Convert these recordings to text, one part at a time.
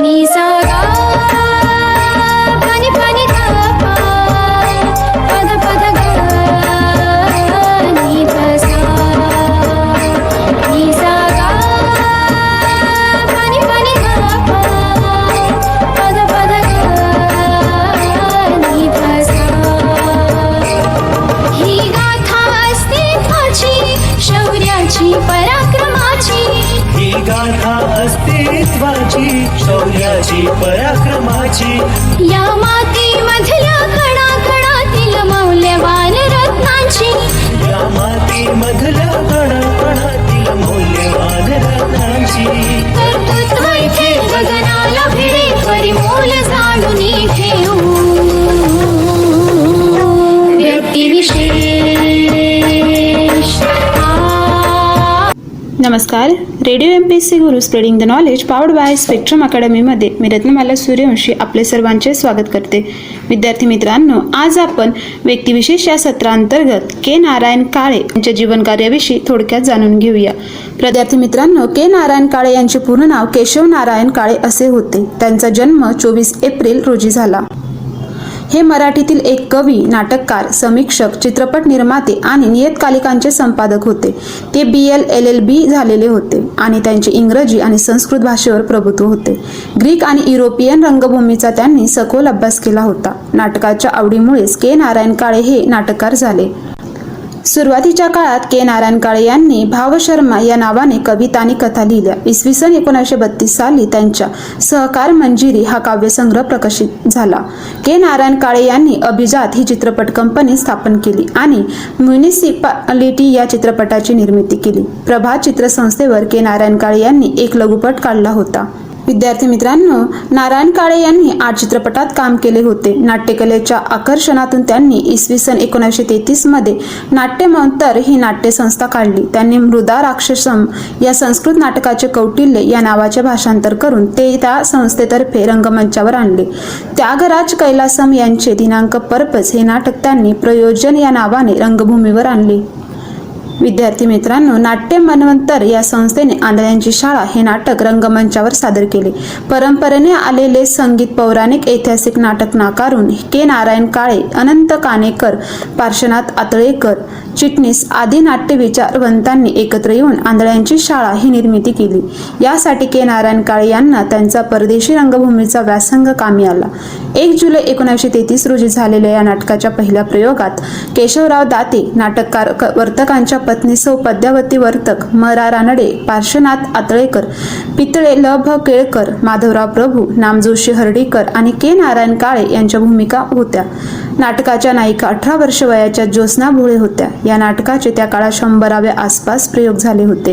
नि सा गा पनि पनि गा पा पद पद गा नि ध सा नि सा गा पनि पनि गा पा पद पद गा नि ध सा ही गाथा अस्तित्वाची शौर्याची पराक्रमाची ही गाथा अस्तित्वाची शौर्याची पराक्रमाची या मातीमधल्या कणाकणातील मौल्यवान रत्नांची या मातीमधल्या कणाकणातील मौल्यवान रत्नांची कर्तृत्व इथे गगनाला भिडे परिमोल जाणून ठेवू व्यक्तिविशेष नमस्कार. Radio MPSC Guru spreading the knowledge powered by Spectrum अकॅडमीमध्ये मी रत्नमाला सूर्यवंशी आपले सर्वांचे स्वागत करते. विद्यार्थी मित्रांनो, आज आपण व्यक्तिविशेष या सत्रांतर्गत के. नारायण काळे यांच्या जीवनकार्याविषयी थोडक्यात जाणून घेऊया. विद्यार्थी मित्रांनो, के. नारायण काळे यांचे पूर्ण नाव केशव नारायण काळे असे होते. त्यांचा जन्म 24 एप्रिल रोजी झाला. हे मराठीतील एक कवी, नाटककार, समीक्षक, चित्रपट निर्माते आणि नियतकालिकांचे संपादक होते. ते BL LLB झालेले होते आणि त्यांचे इंग्रजी आणि संस्कृत भाषेवर प्रभुत्व होते. ग्रीक आणि युरोपियन रंगभूमीचा त्यांनी सखोल अभ्यास केला होता. नाटकाच्या आवडीमुळेच के. नारायण काळे हे नाटककार झाले. सुरुवातीच्या काळात के. नारायण काळे यांनी भावशर्मा या नावाने कविता आणि कथा लिहिल्या. इसवी सन 1932 साली त्यांच्या सहकार मंजिरी हा काव्यसंग्रह प्रकाशित झाला. के. नारायण काळे यांनी अभिजात ही चित्रपट कंपनी स्थापन केली आणि म्युनिसिपालिटी या चित्रपटाची निर्मिती केली. प्रभात चित्रसंस्थेवर के. नारायण काळे यांनी एक लघुपट काढला होता. विद्यार्थी मित्रांनो, नारायण काळे यांनी 8 चित्रपटात काम केले होते. नाट्यकलेच्या आकर्षणातून त्यांनी इसवी सन 1933 मध्ये नाट्यमंतर ही नाट्यसंस्था काढली. त्यांनी मृदा राक्षसम या संस्कृत नाटकाचे कौटिल्य या नावाचे भाषांतर करून ते त्या संस्थेतर्फे रंगमंचावर आणले. त्यागराज कैलासम यांचे दिनांक पर्पज हे नाटक त्यांनी प्रयोजन या नावाने रंगभूमीवर आणले. विद्यार्थी मित्रांनो, नाट्य मनवंतर या संस्थेने आंधळ्यांची शाळा हे नाटक रंगमंचावर सादर केले. परंपरेने आलेले संगीत पौराणिक ऐतिहासिक नाटक नाकारून के. नारायण काळे, अनंत काणेकर, पार्श्वनाथ आतळेकर, चिटणीस आदी नाट्य विचारवंतांनी एकत्र येऊन आंधळ्यांची शाळा ही निर्मिती केली. यासाठी के. नारायण काळे यांना त्यांचा परदेशी रंगभूमीचा व्यासंग कामी आला. 1 जुलै 1933 रोजी झालेल्या या नाटकाच्या पहिल्या प्रयोगात केशवराव दाते, नाटककार वर्तकांच्या पत्नी सौ पद्यावती वर्तक, म. रा. रानडे, पार्श्वनाथ आतळेकर, पितळे, ल. भ. केळकर, माधवराव प्रभू, नामजोशी हर्डीकर आणि के. नारायण काळे यांच्या भूमिका होत्या. नाटकाच्या नायिका 18 वर्ष वयाच्या ज्योत्स्ना भोळे होत्या. या नाटकाचे त्या काळात 100व्या आसपास प्रयोग झाले होते.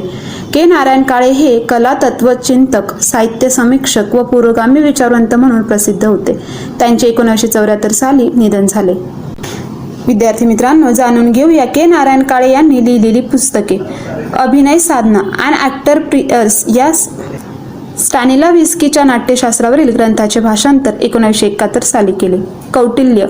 के. नारायण काळे हे कला तत्वचिंतक, साहित्य समीक्षक व पुरोगामी विचारवंत म्हणून प्रसिद्ध होते. त्यांचे 1974 साली निधन झाले. विद्यार्थी मित्रांनो, जाणून घेऊया के. नारायण काळे यांनी लिहिलेली पुस्तके. अभिनय साधना, ॲन ॲक्टर प्रियर्स या स्टॅनिलाव्हिस्कीच्या नाट्यशास्त्रावरील ग्रंथाचे भाषांतर 1971 साली केले. कौटिल्य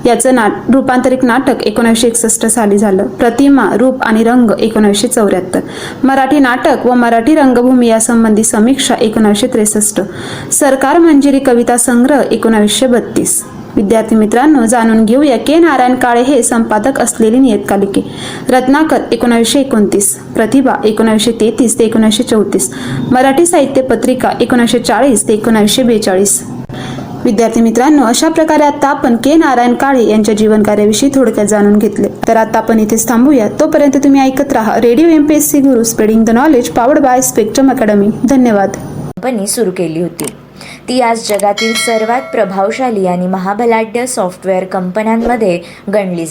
याचं रूपांतरित नाटक 1961 साली झालं. प्रतिमा, रूप आणि रंग 1974. मराठी नाटक व मराठी रंगभूमी यासंबंधी समीक्षा 1963. सरकार मंजिरी कविता संग्रह 1932. विद्यार्थी मित्रांनो, जाणून घेऊया के. नारायण काळे हे संपादक असलेली नियतकालिके. रत्नाकर 1929, प्रतिभा 1933 ते 1934, मराठी साहित्य पत्रिका 1940 ते 1942. विद्यार्थी मित्रांनो, अशा प्रकारे आता आपण के. नारायण काळे यांच्या जीवनकार्याविषयी थोडक्यात जाणून घेतले. तर आता आपण इथेच थांबूया. तोपर्यंत तुम्ही ऐकत राहा radio MPSC Guru spreading the knowledge powered by spectrum academy. धन्यवाद. कंपनी सुरू केली होती. ती आज जगातील सर्वात प्रभावशाली आणि महाबलाढ्य सॉफ्टवेअर कंपन्यांमध्ये गणली